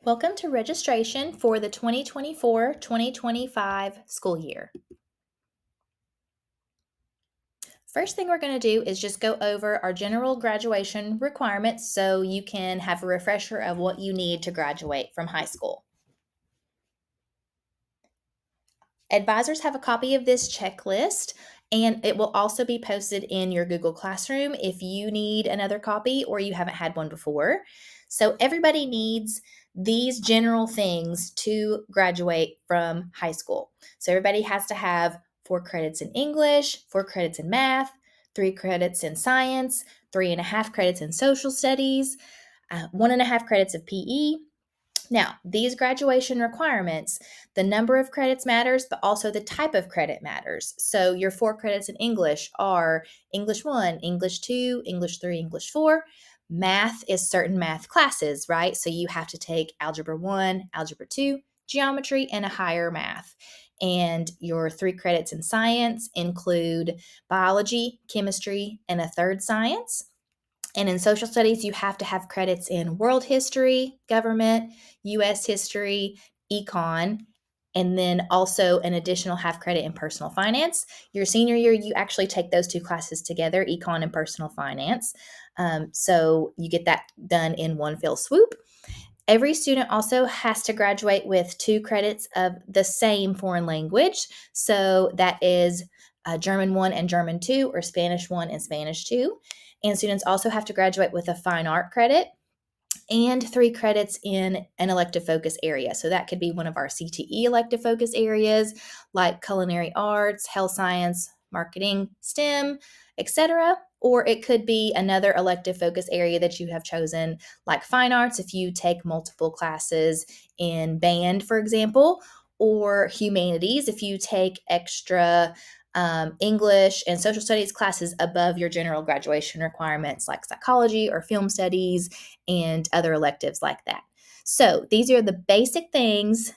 Welcome to registration for the 2024-2025 school year. First thing we're going to do is just go over our general graduation requirements so you can have a refresher of what you need to graduate from high school. Advisors have a copy of this checklist, and it will also be posted in your Google Classroom if you need another copy or you haven't had one before. So everybody needs these general things to graduate from high school. So everybody has to have 4 credits in English, 4 credits in math, 3 credits in science, 3.5 credits in social studies, 1.5 credits of PE. Now, these graduation requirements, the number of credits matters, but also the type of credit matters. So your 4 credits in English are English 1, English 2, English 3, English 4. Math is certain math classes, right? So you have to take Algebra 1, Algebra 2, Geometry, and a higher math. And your 3 credits in science include Biology, Chemistry, and a third science. And in social studies, you have to have credits in world history, government, US history, econ, and then also an additional half credit in personal finance. Your senior year, you actually take those 2 classes together, econ and personal finance. So you get that done in one fell swoop. Every student also has to graduate with 2 credits of the same foreign language. So that is German 1 and German 2, or Spanish 1 and Spanish 2. And students also have to graduate with a fine art credit and 3 credits in an elective focus area. So that could be one of our CTE elective focus areas like culinary arts, health science, marketing, STEM, etc. Or it could be another elective focus area that you have chosen, like fine arts if you take multiple classes in band, for example, or humanities if you take extra English and social studies classes above your general graduation requirements like psychology or film studies and other electives like that. So these are the basic things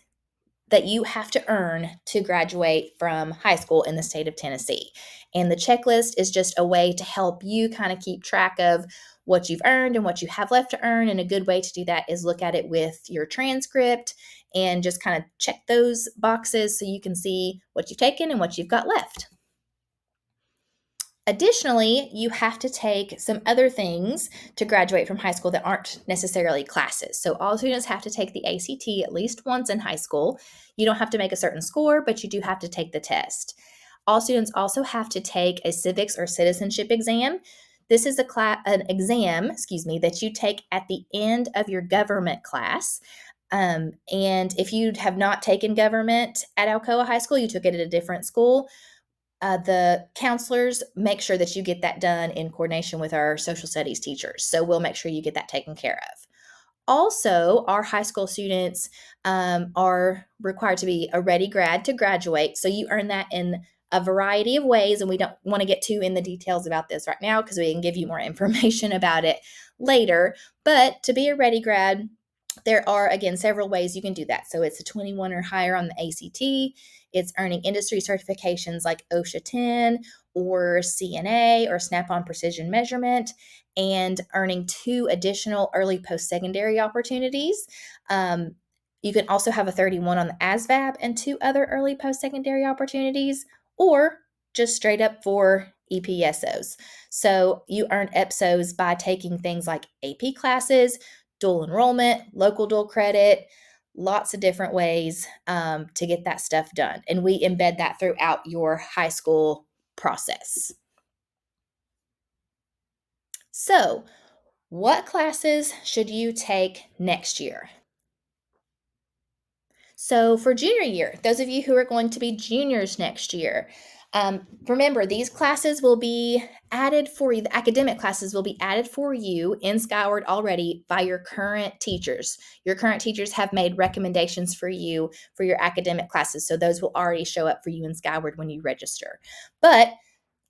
that you have to earn to graduate from high school in the state of Tennessee. And the checklist is just a way to help you kind of keep track of what you've earned and what you have left to earn. And a good way to do that is look at it with your transcript and just kind of check those boxes so you can see what you've taken and what you've got left. Additionally, you have to take some other things to graduate from high school that aren't necessarily classes. So all students have to take the ACT at least once in high school. You don't have to make a certain score, but you do have to take the test. All students also have to take a civics or citizenship exam. This is an exam, that you take at the end of your government class. And if you have not taken government at Alcoa High School, you took it at a different school, the counselors make sure that you get that done in coordination with our social studies teachers. So we'll make sure you get that taken care of. Also, our high school students are required to be a ready grad to graduate. So you earn that in a variety of ways, and we don't want to get too in the details about this right now because we can give you more information about it later. But to be a ready grad, there are, again, several ways you can do that. So it's a 21 or higher on the ACT. It's earning industry certifications like OSHA 10 or CNA or Snap-on Precision Measurement, and earning 2 additional early post-secondary opportunities. You can also have a 31 on the ASVAB and 2 other early post-secondary opportunities, or just straight up for EPSOs. So you earn EPSOs by taking things like AP classes, dual enrollment, local dual credit, lots of different ways to get that stuff done. And we embed that throughout your high school process. So, what classes should you take next year? So, for junior year, those of you who are going to be juniors next year, remember these classes will be added for you. The academic classes will be added for you in Skyward already by your current teachers. Your current teachers have made recommendations for you for your academic classes. So, those will already show up for you in Skyward when you register. But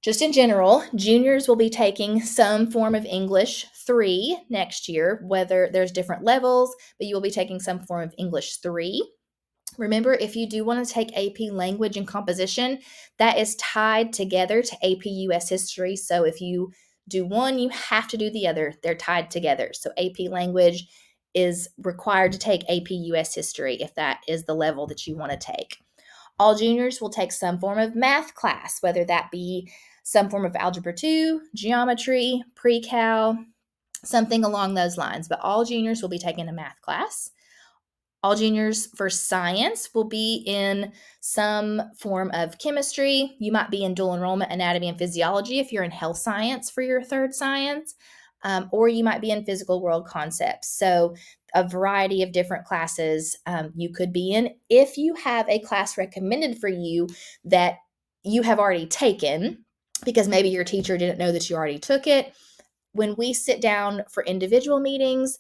just in general, juniors will be taking some form of English 3 next year, whether there's different levels, but you will be taking some form of English 3. Remember, if you do want to take AP Language and Composition, that is tied together to AP US History. So if you do one, you have to do the other. They're tied together. So AP Language is required to take AP US History if that is the level that you want to take. All juniors will take some form of math class, whether that be some form of Algebra 2, geometry, pre-cal, something along those lines. But all juniors will be taking a math class. All juniors for science will be in some form of chemistry. You might be in dual enrollment, anatomy, and physiology if you're in health science for your third science, or you might be in physical world concepts. So, a variety of different classes you could be in. If you have a class recommended for you that you have already taken, because maybe your teacher didn't know that you already took it, when we sit down for individual meetings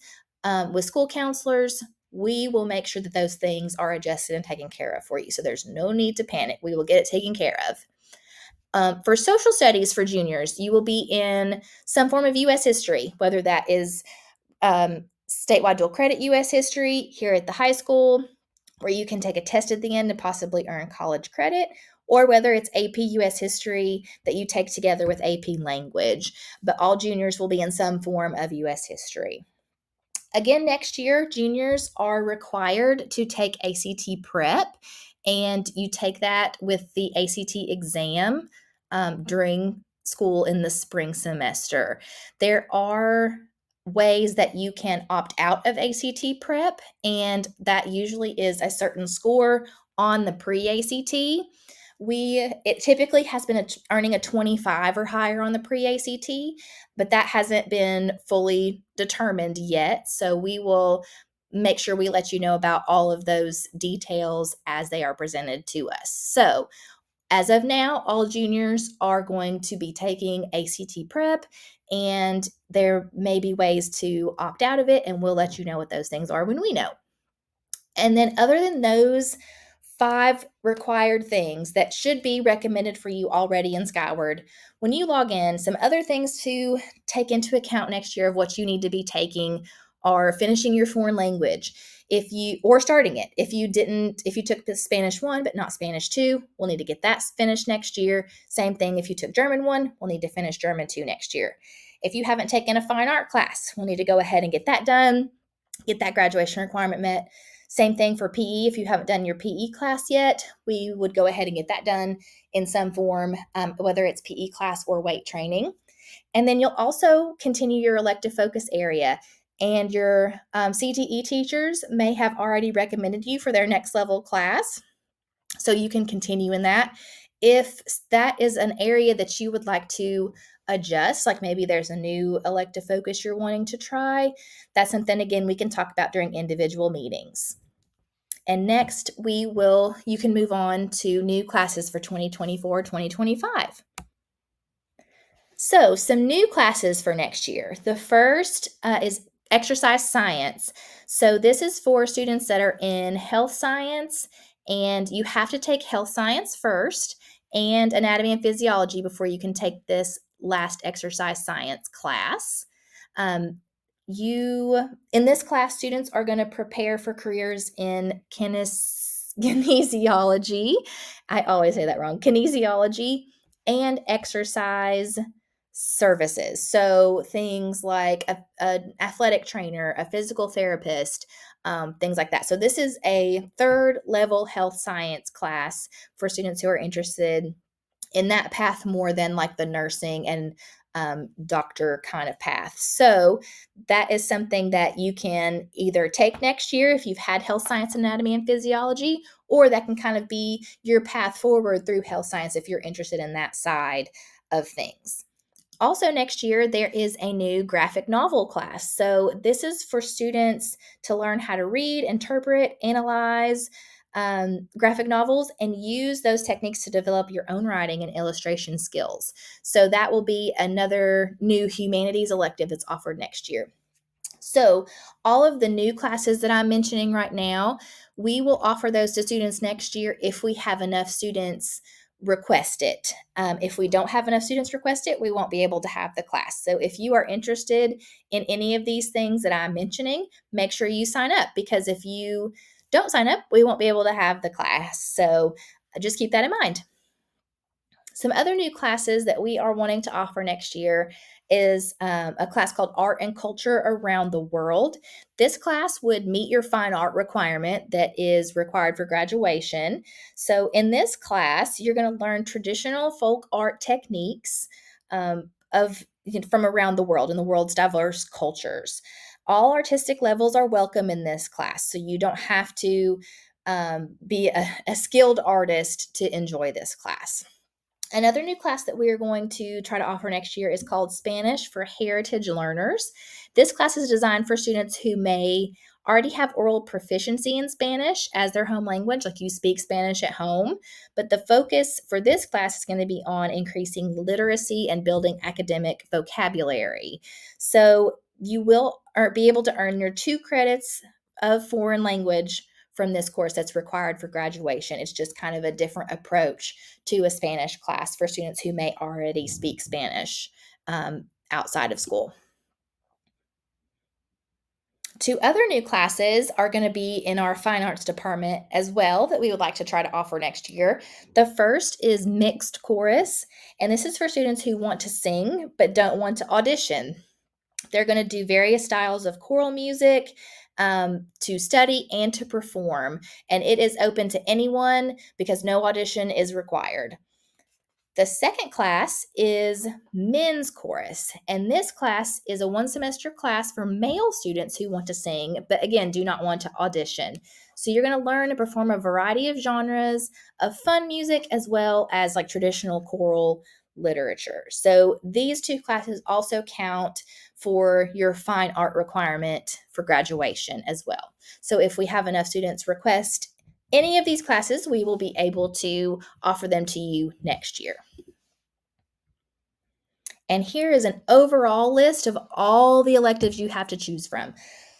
with school counselors, we will make sure that those things are adjusted and taken care of for you. So there's no need to panic. We will get it taken care of. For social studies for juniors, you will be in some form of U.S. history, whether that is statewide dual credit U.S. history here at the high school, where you can take a test at the end and possibly earn college credit, or whether it's AP US history that you take together with AP language. But all juniors will be in some form of US history. Again, next year, juniors are required to take ACT prep, and you take that with the ACT exam during school in the spring semester. There are ways that you can opt out of ACT prep, and that usually is a certain score on the pre-ACT. It typically has been earning a 25 or higher on the pre-ACT, but that hasn't been fully determined yet. So we will make sure we let you know about all of those details as they are presented to us. So as of now, all juniors are going to be taking ACT prep, and there may be ways to opt out of it, and we'll let you know what those things are when we know. And then, other than those 5 required things that should be recommended for you already in Skyward, when you log in, some other things to take into account next year of what you need to be taking are finishing your foreign language. Or starting it. If you took the Spanish 1 but not Spanish 2, we'll need to get that finished next year. Same thing if you took German 1, we'll need to finish German 2 next year. If you haven't taken a fine art class, we'll need to go ahead and get that done, get that graduation requirement met. Same thing for PE. If you haven't done your PE class yet, we would go ahead and get that done in some form, whether it's PE class or weight training. And then you'll also continue your elective focus area. And your CTE teachers may have already recommended you for their next level class, so you can continue in that. If that is an area that you would like to adjust, like maybe there's a new elective focus you're wanting to try, that's something, again, we can talk about during individual meetings. And next, you can move on to new classes for 2024-2025. So, some new classes for next year. The first is exercise science. So, this is for students that are in health science, and you have to take health science first and anatomy and physiology before you can take this last exercise science class. In this class, students are going to prepare for careers in kinesiology. I always say that wrong. Kinesiology and exercise services. So things like an athletic trainer, a physical therapist, things like that. So this is a third level health science class for students who are interested in that path more than like the nursing and doctor kind of path. So that is something that you can either take next year if you've had health science, anatomy, and physiology, or that can kind of be your path forward through health science if you're interested in that side of things. Also, next year, there is a new graphic novel class. So, this is for students to learn how to read, interpret, analyze graphic novels, and use those techniques to develop your own writing and illustration skills. So, that will be another new humanities elective that's offered next year. So, all of the new classes that I'm mentioning right now, we will offer those to students next year if we have enough students request it. If we don't have enough students request it, we won't be able to have the class. So if you are interested in any of these things that I'm mentioning, make sure you sign up, because if you don't sign up, we won't be able to have the class. So just keep that in mind. Some other new classes that we are wanting to offer next year is a class called Art and Culture Around the World. This class would meet your fine art requirement that is required for graduation. So, in this class, you're going to learn traditional folk art techniques of from around the world and the world's diverse cultures. All artistic levels are welcome in this class, so you don't have to be a skilled artist to enjoy this class. Another new class that we are going to try to offer next year is called Spanish for Heritage Learners. This class is designed for students who may already have oral proficiency in Spanish as their home language, like you speak Spanish at home. But the focus for this class is going to be on increasing literacy and building academic vocabulary. So you will be able to earn your 2 credits of foreign language from this course that's required for graduation. It's just kind of a different approach to a Spanish class for students who may already speak Spanish outside of school. 2 other new classes are going to be in our fine arts department as well that we would like to try to offer next year. The first is mixed chorus, and this is for students who want to sing but don't want to audition. They're going to do various styles of choral music to study and to perform, and it is open to anyone because no audition is required. The second class is men's chorus, and this class is a 1 semester class for male students who want to sing, but again, do not want to audition. So you're going to learn to perform a variety of genres of fun music as well as like traditional choral literature. So these 2 classes also count for your fine art requirement for graduation as well. So if we have enough students request any of these classes, we will be able to offer them to you next year. And here is an overall list of all the electives you have to choose from.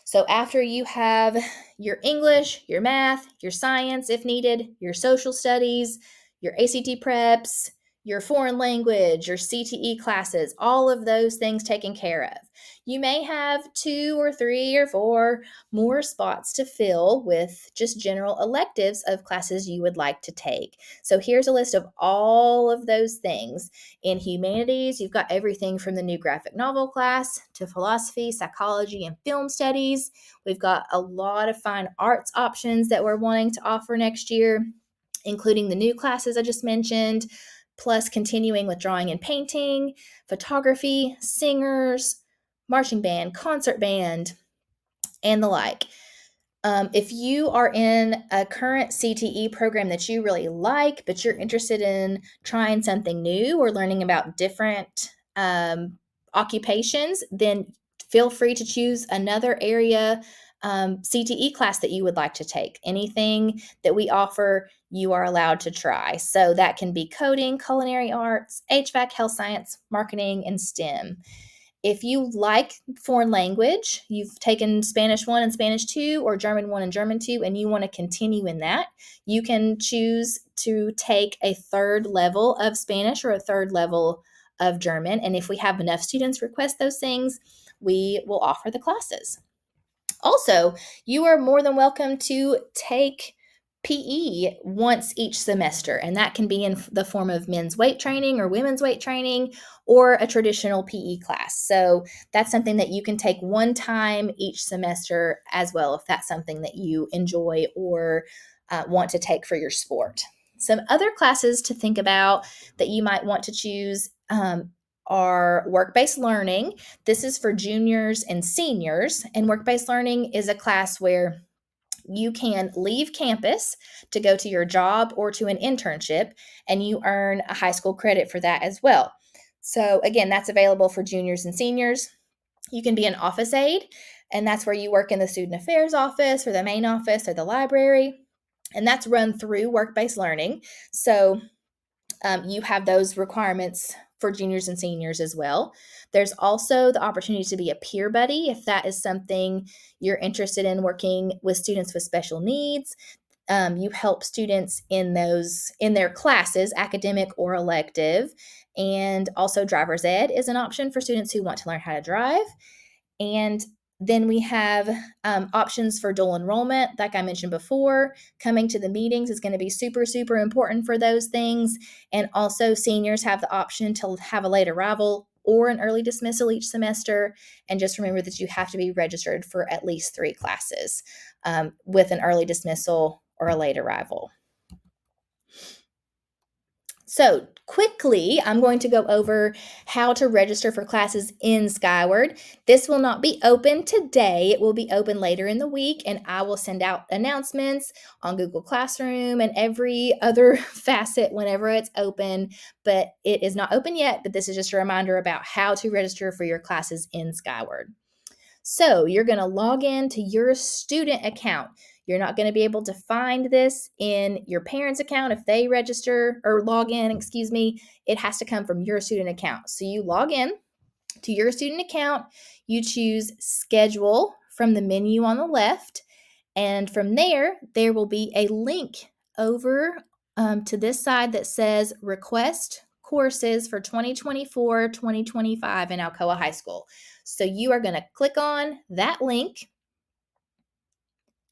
So after you have your English, your math, your science if needed, your social studies, your ACT preps, your foreign language, your CTE classes, all of those things taken care of. You may have 2 or 3 or 4 more spots to fill with just general electives of classes you would like to take. So here's a list of all of those things. In humanities, you've got everything from the new graphic novel class to philosophy, psychology, and film studies. We've got a lot of fine arts options that we're wanting to offer next year, including the new classes I just mentioned, plus continuing with drawing and painting, photography, singers, marching band, concert band, and the like. If you are in a current CTE program that you really like, but you're interested in trying something new or learning about different occupations, then feel free to choose another area CTE class that you would like to take. Anything that we offer, you are allowed to try. So that can be coding, culinary arts, HVAC, health science, marketing, and STEM. If you like foreign language, you've taken Spanish 1 and Spanish 2 or German 1 and German 2, and you want to continue in that, you can choose to take a 3rd level of Spanish or a 3rd level of German. And if we have enough students request those things, we will offer the classes. Also, you are more than welcome to take PE once each semester, and that can be in the form of men's weight training or women's weight training or a traditional PE class. So that's something that you can take one time each semester as well, if that's something that you enjoy or want to take for your sport. Some other classes to think about that you might want to choose are work-based learning. This is for juniors and seniors, and work-based learning is a class where you can leave campus to go to your job or to an internship, and you earn a high school credit for that as well. So again, that's available for juniors and seniors. You can be an office aide, and that's where you work in the student affairs office or the main office or the library, and that's run through work-based learning. So you have those requirements for juniors and seniors as well. There's also the opportunity to be a peer buddy if that is something you're interested in, working with students with special needs. You help students in their classes, academic or elective. And also driver's ed is an option for students who want to learn how to drive. And Then we have options for dual enrollment. Like I mentioned before, coming to the meetings is going to be super, super important for those things. And also, seniors have the option to have a late arrival or an early dismissal each semester. And just remember that you have to be registered for at least 3 classes with an early dismissal or a late arrival. So quickly, I'm going to go over how to register for classes in Skyward. This will not be open today. It will be open later in the week, and I will send out announcements on Google Classroom and every other facet whenever it's open, but it is not open yet, but this is just a reminder about how to register for your classes in Skyward. So you're going to log in to your student account. You're not going to be able to find this in your parents' account if they register or log in, It has to come from your student account. So you log in to your student account, you choose schedule from the menu on the left, and from there will be a link over to this side that says request courses for 2024-2025 in Alcoa High School. So you are going to click on that link,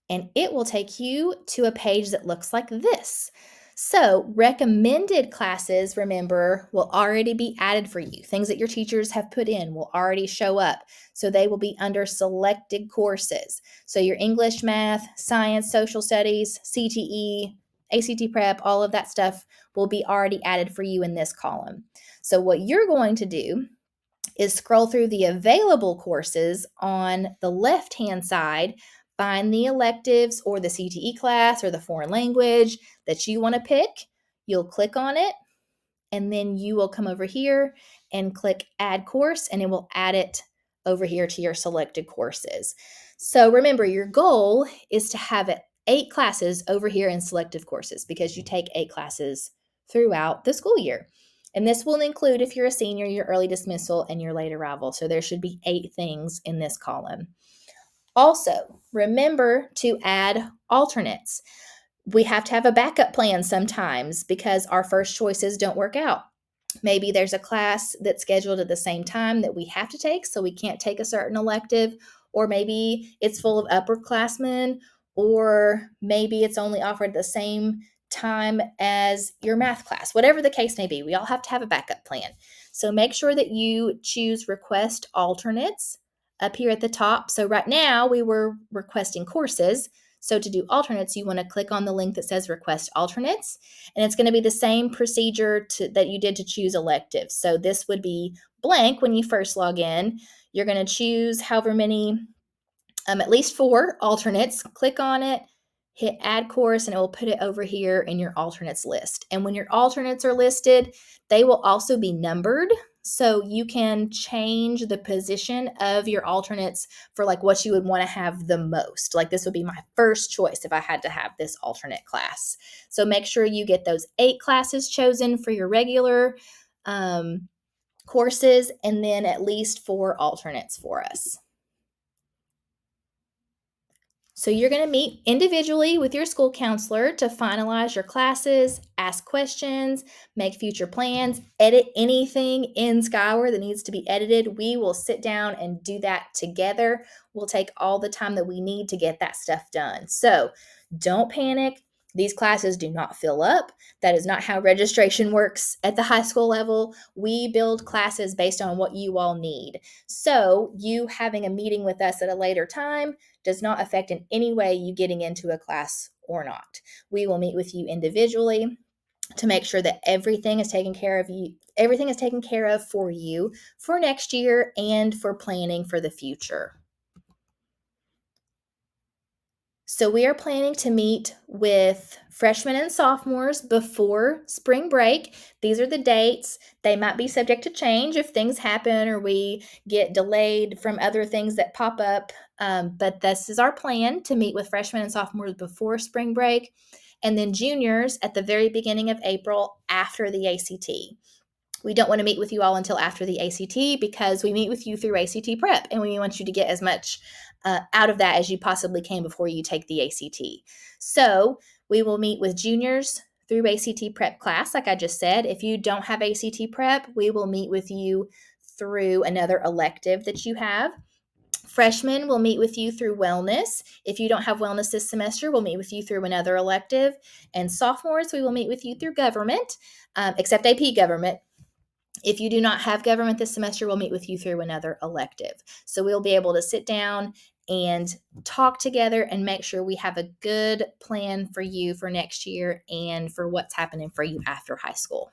and it will take you to a page that looks like this. So recommended classes, remember, will already be added for you. Things that your teachers have put in will already show up. So they will be under selected courses. So your English, math, science, social studies, CTE, ACT prep, all of that stuff will be already added for you in this column. So what you're going to do is scroll through the available courses on the left-hand side, find the electives or the CTE class or the foreign language that you want to pick. You'll click on it, and then you will come over here and click Add Course, and it will add it over here to your selected courses. So remember, your goal is to have 8 classes over here in selective courses because you take 8 classes throughout the school year. And this will include, if you're a senior, your early dismissal and your late arrival. So there should be 8 things in this column. Also, remember to add alternates. We have to have a backup plan sometimes because our first choices don't work out. Maybe there's a class that's scheduled at the same time that we have to take, so we can't take a certain elective, or maybe it's full of upperclassmen, or maybe it's only offered at the same time as your math class. Whatever the case may be, we all have to have a backup plan. So make sure that you choose request alternates up here at the top. So right now we were requesting courses. So to do alternates, you want to click on the link that says request alternates, and it's going to be the same procedure that you did to choose electives. So this would be blank when you first log in. You're going to choose however many, at least 4 alternates. Click on it, hit add course, and it will put it over here in your alternates list. And when your alternates are listed, they will also be numbered. So you can change the position of your alternates for like what you would want to have the most. Like this would be my first choice if I had to have this alternate class. So make sure you get those 8 classes chosen for your regular courses, and then at least 4 alternates for us. So you're going to meet individually with your school counselor to finalize your classes, ask questions, make future plans, edit anything in Skyward that needs to be edited. We will sit down and do that together. We'll take all the time that we need to get that stuff done. So don't panic. These classes do not fill up. That is not how registration works at the high school level. We build classes based on what you all need. So you having a meeting with us at a later time does not affect in any way you getting into a class or not. We will meet with you individually to make sure that everything is taken care of for you for next year and for planning for the future. So we are planning to meet with freshmen and sophomores before spring break. These are the dates. They might be subject to change if things happen or we get delayed from other things that pop up. But this is our plan, to meet with freshmen and sophomores before spring break, and then juniors at the very beginning of April after the ACT. We don't want to meet with you all until after the ACT because we meet with you through ACT prep, and we want you to get as much out of that as you possibly can before you take the ACT. So we will meet with juniors through ACT prep class, like I just said. If you don't have ACT prep, we will meet with you through another elective that you have. Freshmen will meet with you through wellness. If you don't have wellness this semester, we'll meet with you through another elective. And sophomores, we will meet with you through government, except AP government. If you do not have government this semester, we'll meet with you through another elective. So we'll be able to sit down and talk together and make sure we have a good plan for you for next year and for what's happening for you after high school.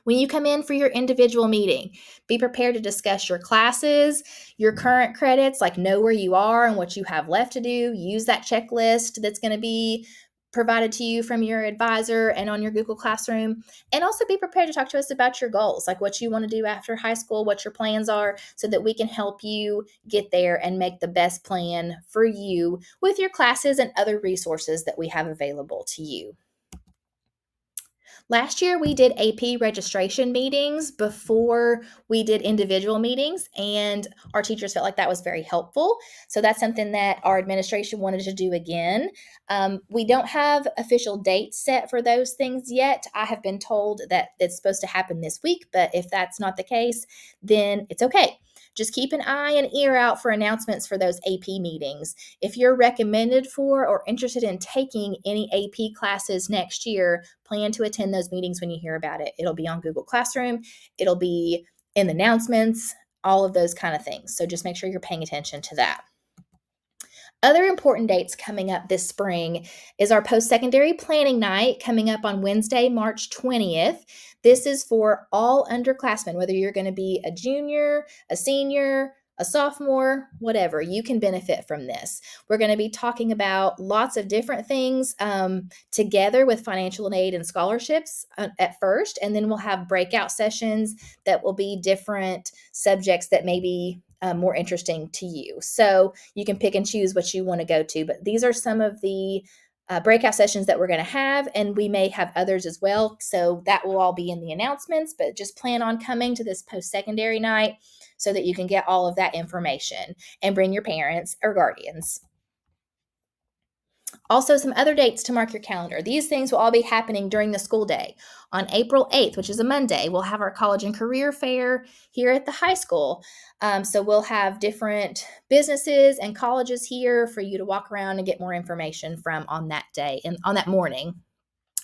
When you come in for your individual meeting, be prepared to discuss your classes, your current credits, like know where you are and what you have left to do. Use that checklist that's going to be provided to you from your advisor and on your Google Classroom. And also be prepared to talk to us about your goals, like what you want to do after high school, what your plans are, so that we can help you get there and make the best plan for you with your classes and other resources that we have available to you. Last year, we did AP registration meetings before we did individual meetings, and our teachers felt like that was very helpful. So that's something that our administration wanted to do again. We don't have official dates set for those things yet. I have been told that it's supposed to happen this week, but if that's not the case, then it's okay. Just keep an eye and ear out for announcements for those AP meetings. If you're recommended for or interested in taking any AP classes next year, plan to attend those meetings when you hear about it. It'll be on Google Classroom, it'll be in the announcements, all of those kind of things. So just make sure you're paying attention to that. Other important dates coming up this spring is our post-secondary planning night coming up on Wednesday, March 20th. This is for all underclassmen, whether you're going to be a junior, a senior, a sophomore, whatever, you can benefit from this. We're going to be talking about lots of different things together with financial aid and scholarships at first, and then we'll have breakout sessions that will be different subjects that may be more interesting to you. So you can pick and choose what you want to go to, but these are some of the breakout sessions that we're going to have, and we may have others as well. So that will all be in the announcements, but just plan on coming to this post-secondary night so that you can get all of that information and bring your parents or guardians. Also, some other dates to mark your calendar. These things will all be happening during the school day. On April 8th, which is a Monday, we'll have our college and career fair here at the high school. So we'll have different businesses and colleges here for you to walk around and get more information from on that day and on that morning.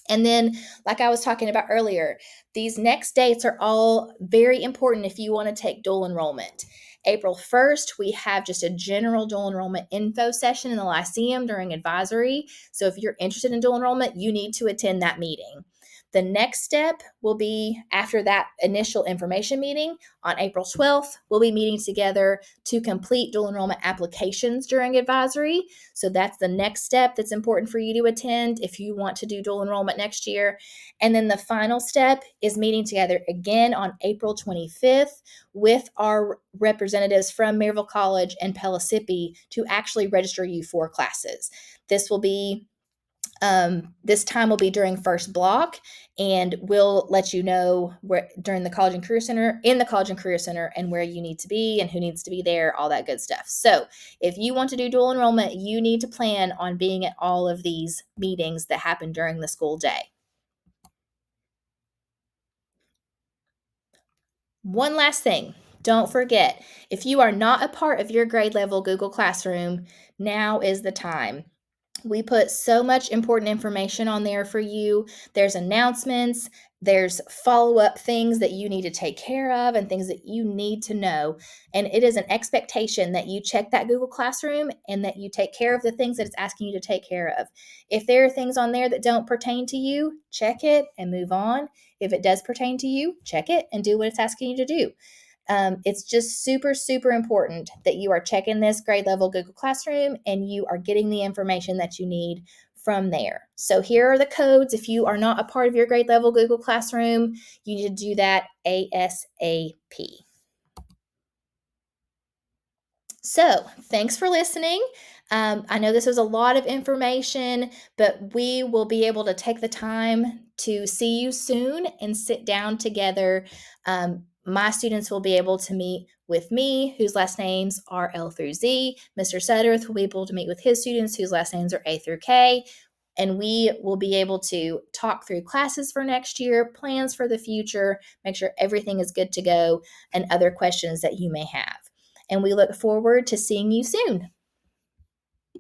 And then, like I was talking about earlier, these next dates are all very important if you want to take dual enrollment. April 1st, we have just a general dual enrollment info session in the Lyceum during advisory. So if you're interested in dual enrollment, you need to attend that meeting. The next step will be after that initial information meeting on April 12th. We'll be meeting together to complete dual enrollment applications during advisory. So that's the next step that's important for you to attend if you want to do dual enrollment next year. And then the final step is meeting together again on April 25th with our representatives from Maryville College and Pellissippi to actually register you for classes. This will be this time will be during first block, and we'll let you know where during the College and Career Center, in the College and Career Center, and where you need to be and who needs to be there, all that good stuff. So if you want to do dual enrollment, you need to plan on being at all of these meetings that happen during the school day. One last thing. Don't forget, if you are not a part of your grade level Google Classroom, now is the time. We put so much important information on there for you. There's announcements, there's follow-up things that you need to take care of and things that you need to know. And it is an expectation that you check that Google Classroom and that you take care of the things that it's asking you to take care of. If there are things on there that don't pertain to you, check it and move on. If it does pertain to you, check it and do what it's asking you to do. It's just super, super important that you are checking this grade level Google Classroom and you are getting the information that you need from there. So here are the codes. If you are not a part of your grade level Google Classroom, you need to do that ASAP. So thanks for listening. I know this was a lot of information, but we will be able to take the time to see you soon and sit down together. My students will be able to meet with me, whose last names are L through Z. Mr. Sudderth will be able to meet with his students, whose last names are A through K. And we will be able to talk through classes for next year, plans for the future, make sure everything is good to go, and other questions that you may have. and we look forward to seeing you soon.